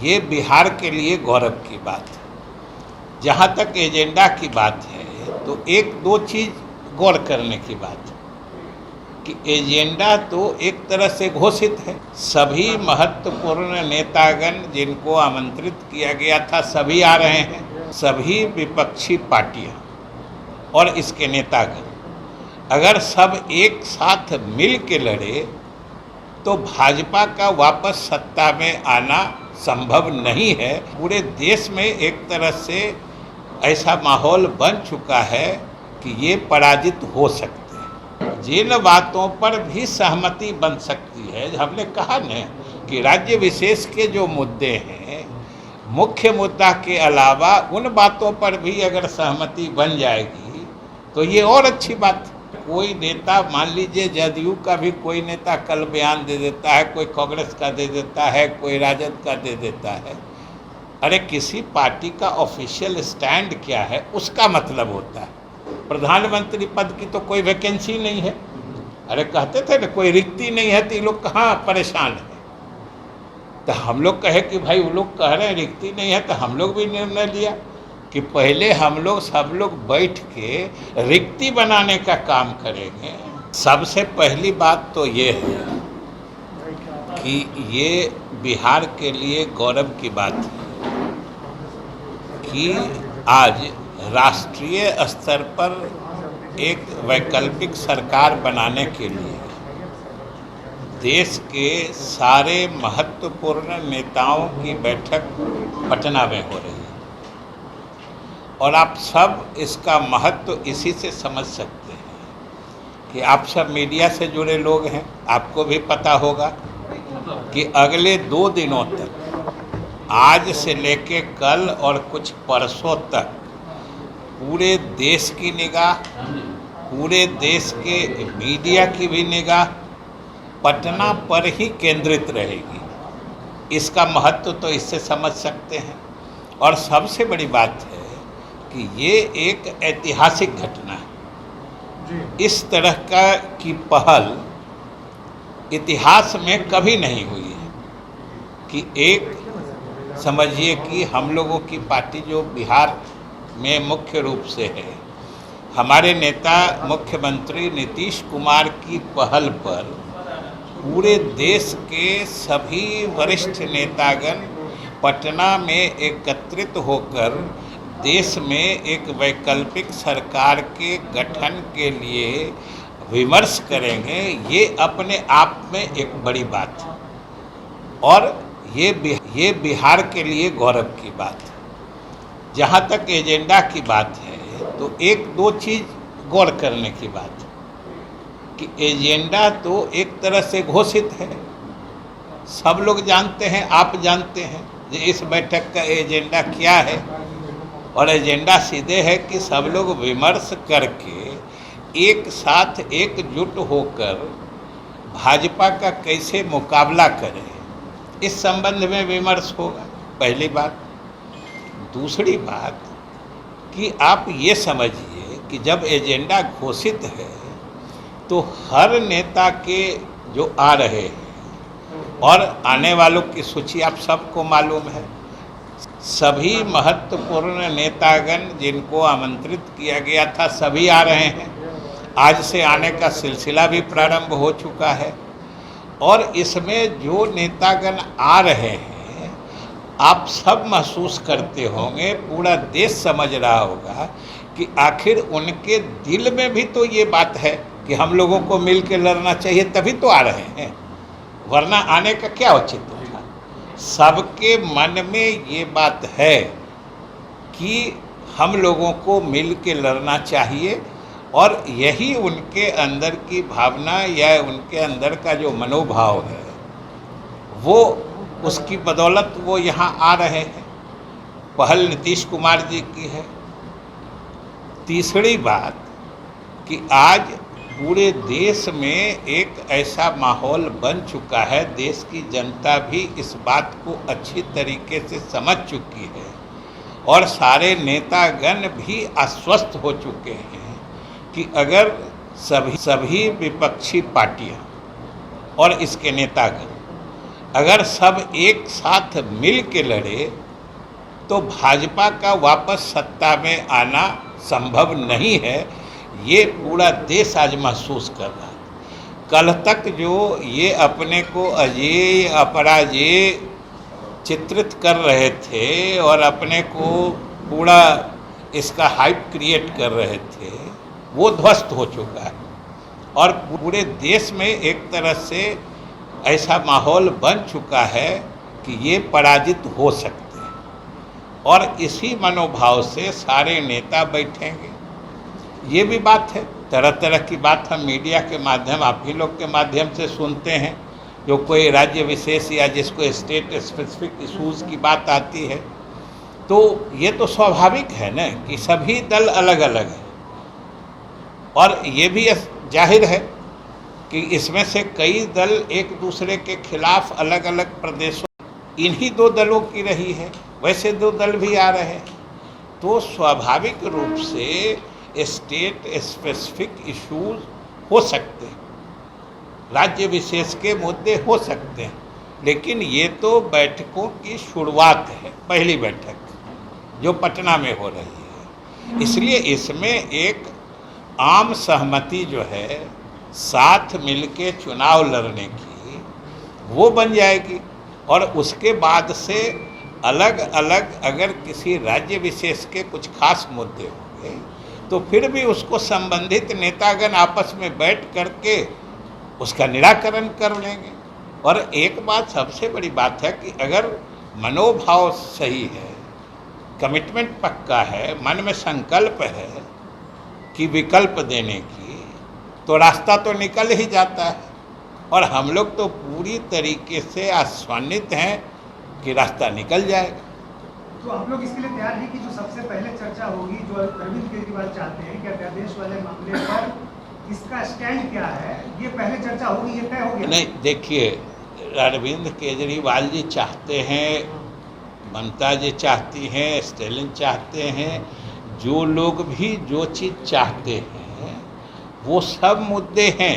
ये बिहार के लिए गौरव की बात है। जहाँ तक एजेंडा की बात है तो एक दो चीज़ गौर करने की बात है कि एजेंडा तो एक तरह से घोषित है। सभी महत्वपूर्ण नेतागण जिनको आमंत्रित किया गया था सभी आ रहे हैं, सभी विपक्षी पार्टियां और इसके नेतागण अगर सब एक साथ मिल के लड़े तो भाजपा का वापस सत्ता में आना संभव नहीं है। पूरे देश में एक तरह से ऐसा माहौल बन चुका है कि ये पराजित हो सकते हैं। जिन बातों पर भी सहमति बन सकती है, हमने कहा न कि राज्य विशेष के जो मुद्दे हैं, मुख्य मुद्दा के अलावा उन बातों पर भी अगर सहमति बन जाएगी तो ये और अच्छी बात है। कोई नेता, मान लीजिए जदयू का भी कोई नेता कल बयान दे देता है, कोई कांग्रेस का दे देता है, कोई राजद का दे देता है। अरे किसी पार्टी का ऑफिशियल स्टैंड क्या है उसका मतलब होता है। प्रधानमंत्री पद की तो कोई वैकेंसी नहीं है। अरे कहते थे ना कोई रिक्ति नहीं है तो ये लोग कहाँ परेशान है। तो हम लोग कहे कि भाई वो लोग कह रहे हैं रिक्ति नहीं है, तो हम लोग भी निर्णय लिया कि पहले हम लोग सब लोग बैठ के रिक्ति बनाने का काम करेंगे। सबसे पहली बात तो ये है कि ये बिहार के लिए गौरव की बात है कि आज राष्ट्रीय स्तर पर एक वैकल्पिक सरकार बनाने के लिए देश के सारे महत्वपूर्ण नेताओं की बैठक पटना में हो रही है और आप सब इसका महत्व इसी से समझ सकते हैं कि आप सब मीडिया से जुड़े लोग हैं। आपको भी पता होगा कि अगले 2 दिनों तक, आज से लेके कल और कुछ परसों तक, पूरे देश की निगाह, पूरे देश के मीडिया की भी निगाह पटना पर ही केंद्रित रहेगी। इसका महत्व तो इससे समझ सकते हैं। और सबसे बड़ी बात है कि ये एक ऐतिहासिक घटना है। इस तरह की पहल इतिहास में कभी नहीं हुई है कि एक, समझिए कि हम लोगों की पार्टी जो बिहार में मुख्य रूप से है, हमारे नेता मुख्यमंत्री नीतीश कुमार की पहल पर पूरे देश के सभी वरिष्ठ नेतागण पटना में एकत्रित होकर देश में एक वैकल्पिक सरकार के गठन के लिए विमर्श करेंगे। ये अपने आप में एक बड़ी बात है और ये बिहार के लिए गौरव की बात है। जहाँ तक एजेंडा की बात है तो एक दो चीज़ गौर करने की बात है कि एजेंडा तो एक तरह से घोषित है। सब लोग जानते हैं, आप जानते हैं कि इस बैठक का एजेंडा क्या है। और एजेंडा सीधे है कि सब लोग विमर्श करके एक साथ एकजुट होकर भाजपा का कैसे मुकाबला करें, इस संबंध में विमर्श होगा, पहली बात। दूसरी बात कि आप ये समझिए कि जब एजेंडा घोषित है तो हर नेता के जो आ रहे हैं और आने वालों की सूची आप सबको मालूम है। सभी महत्वपूर्ण नेतागण जिनको आमंत्रित किया गया था सभी आ रहे हैं। आज से आने का सिलसिला भी प्रारंभ हो चुका है और इसमें जो नेतागण आ रहे हैं आप सब महसूस करते होंगे, पूरा देश समझ रहा होगा कि आखिर उनके दिल में भी तो ये बात है कि हम लोगों को मिल के लड़ना चाहिए, तभी तो आ रहे हैं, वरना आने का क्या औचित्य था। सबके मन में ये बात है कि हम लोगों को मिल के लड़ना चाहिए और यही उनके अंदर की भावना या उनके अंदर का जो मनोभाव है वो, उसकी बदौलत वो यहाँ आ रहे हैं। पहल नीतीश कुमार जी की है। तीसरी बात कि आज पूरे देश में एक ऐसा माहौल बन चुका है, देश की जनता भी इस बात को अच्छी तरीके से समझ चुकी है और सारे नेतागण भी आश्वस्त हो चुके हैं कि अगर सभी विपक्षी पार्टियां और इसके नेतागण अगर सब एक साथ मिल के लड़े तो भाजपा का वापस सत्ता में आना संभव नहीं है। ये पूरा देश आज महसूस कर रहा है। कल तक जो ये अपने को अजेय अपराजेय चित्रित कर रहे थे और अपने को पूरा इसका हाइप क्रिएट कर रहे थे, वो ध्वस्त हो चुका है और पूरे देश में एक तरह से ऐसा माहौल बन चुका है कि ये पराजित हो सकते हैं और इसी मनोभाव से सारे नेता बैठेंगे। ये भी बात है, तरह तरह की बात हम मीडिया के माध्यम, आप ही लोग के माध्यम से सुनते हैं। जो कोई राज्य विशेष या जिसको स्टेट स्पेसिफिक इशूज़ की बात आती है, तो ये तो स्वाभाविक है ना कि सभी दल अलग अलग हैं और ये भी जाहिर है कि इसमें से कई दल एक दूसरे के खिलाफ अलग अलग प्रदेशों, इन्हीं दो दलों की रही है, वैसे दो दल भी आ रहे हैं। तो स्वाभाविक रूप से स्टेट स्पेसिफिक इश्यूज हो सकते हैं, राज्य विशेष के मुद्दे हो सकते हैं, लेकिन ये तो बैठकों की शुरुआत है, पहली बैठक जो पटना में हो रही है। इसलिए इसमें एक आम सहमति जो है साथ मिलके चुनाव लड़ने की, वो बन जाएगी और उसके बाद से अलग अलग अगर किसी राज्य विशेष के कुछ खास मुद्दे होंगे तो फिर भी उसको संबंधित नेतागण आपस में बैठ करके उसका निराकरण कर लेंगे। और एक बात सबसे बड़ी बात है कि अगर मनोभाव सही है, कमिटमेंट पक्का है, मन में संकल्प है कि विकल्प देने की, तो रास्ता तो निकल ही जाता है और हम लोग तो पूरी तरीके से आश्वानित हैं कि रास्ता निकल जाएगा। तो आप लोग इसके लिए तैयार हैं कि जो सबसे पहले चर्चा होगी, जो अरविंद केजरीवाल चाहते हैं कि अध्यादेश वाले मामले पर इसका स्टैंड क्या है, ये पहले चर्चा होगी, ये तय हो गया? नहीं, देखिए, अरविंद केजरीवाल जी चाहते हैं, ममता जी चाहती हैं, स्टालिन चाहते हैं, जो लोग भी जो चीज़ चाहते हैं वो सब मुद्दे हैं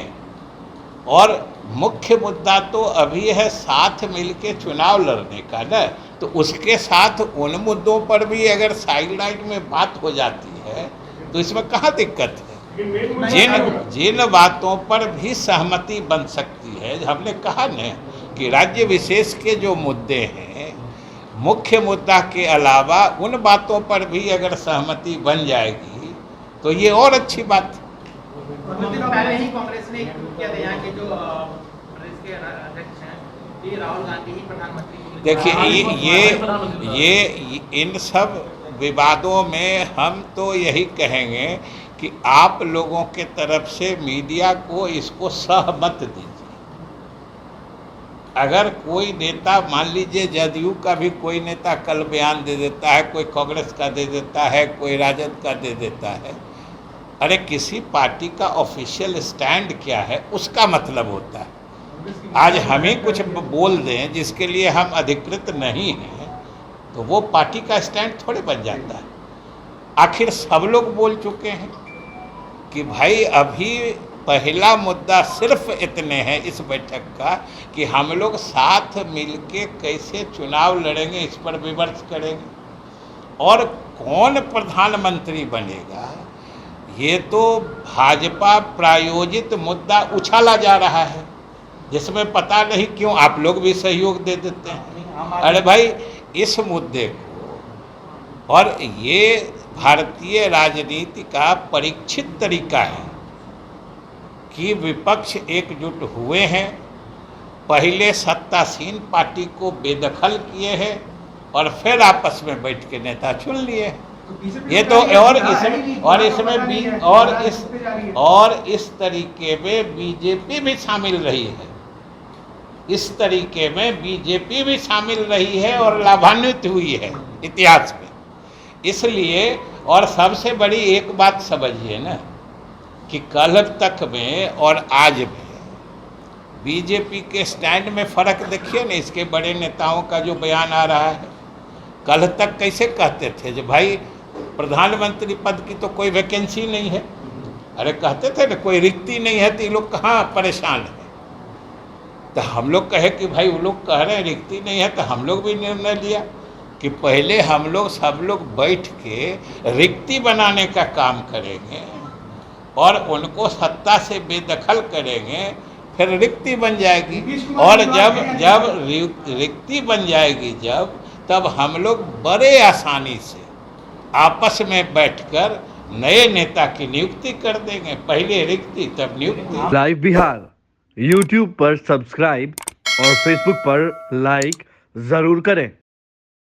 और मुख्य मुद्दा तो अभी है साथ मिलके चुनाव लड़ने का ना। तो उसके साथ उन मुद्दों पर भी अगर साइडलाइन में बात हो जाती है तो इसमें कहाँ दिक्कत है। जिन बातों पर भी सहमति बन सकती है, हमने कहा न कि राज्य विशेष के जो मुद्दे हैं, मुख्य मुद्दा के अलावा उन बातों पर भी अगर सहमति बन जाएगी तो ये और अच्छी बात है। कुछ दिन पहले ही कांग्रेस ने किया था यहाँ के जो प्रदेश के अध्यक्ष हैं कि राहुल गांधी ही प्रधानमंत्री। देखिए, ये इन सब विवादों में हम तो यही कहेंगे कि आप लोगों के तरफ से मीडिया को इसको सहमत दीजिए। अगर कोई नेता, मान लीजिए जदयू का भी कोई नेता कल बयान दे देता है, कोई कांग्रेस का दे देता है, कोई राजद का दे देता है, अरे किसी पार्टी का ऑफिशियल स्टैंड क्या है उसका मतलब होता है। आज हमें कुछ बोल दें जिसके लिए हम अधिकृत नहीं हैं तो वो पार्टी का स्टैंड थोड़े बन जाता है। आखिर सब लोग बोल चुके हैं कि भाई अभी पहला मुद्दा सिर्फ इतने हैं इस बैठक का कि हम लोग साथ मिलके कैसे चुनाव लड़ेंगे, इस पर विमर्श करेंगे। और कौन प्रधानमंत्री बनेगा, ये तो भाजपा प्रायोजित मुद्दा उछाला जा रहा है, जिसमें पता नहीं क्यों आप लोग भी सहयोग दे देते हैं। अरे भाई, इस मुद्दे को, और ये भारतीय राजनीति का परीक्षित तरीका है कि विपक्ष एकजुट हुए हैं, पहले सत्तासीन पार्टी को बेदखल किए हैं और फिर आपस में बैठ के नेता चुन लिए। ये तो और इस तरीके में बीजेपी भी शामिल रही है, इस तरीके में बीजेपी भी शामिल रही है और लाभान्वित हुई है इतिहास में। इसलिए, और सबसे बड़ी एक बात समझिए ना कि कल तक में और आज में बीजेपी के स्टैंड में फ़र्क देखिए ना। इसके बड़े नेताओं का जो बयान आ रहा है, कल तक कैसे कहते थे जो भाई प्रधानमंत्री पद की तो कोई वैकेंसी नहीं है, अरे कहते थे ना कोई रिक्ति नहीं है, तो ये लोग कहाँ परेशान है। तो हम लोग कहे कि भाई वो लोग कह रहे हैं रिक्ति नहीं है, तो हम लोग भी निर्णय लिया कि पहले हम लोग सब लोग बैठ के रिक्ति बनाने का काम करेंगे और उनको सत्ता से बेदखल करेंगे, फिर रिक्ति बन जाएगी। और जब रिक्ति बन जाएगी तब हम लोग बड़े आसानी से आपस में बैठकर नए नेता की नियुक्ति कर देंगे। पहले रिक्ति तब नियुक्ति। लाइव बिहार YouTube पर सब्सक्राइब और Facebook पर लाइक जरूर करें।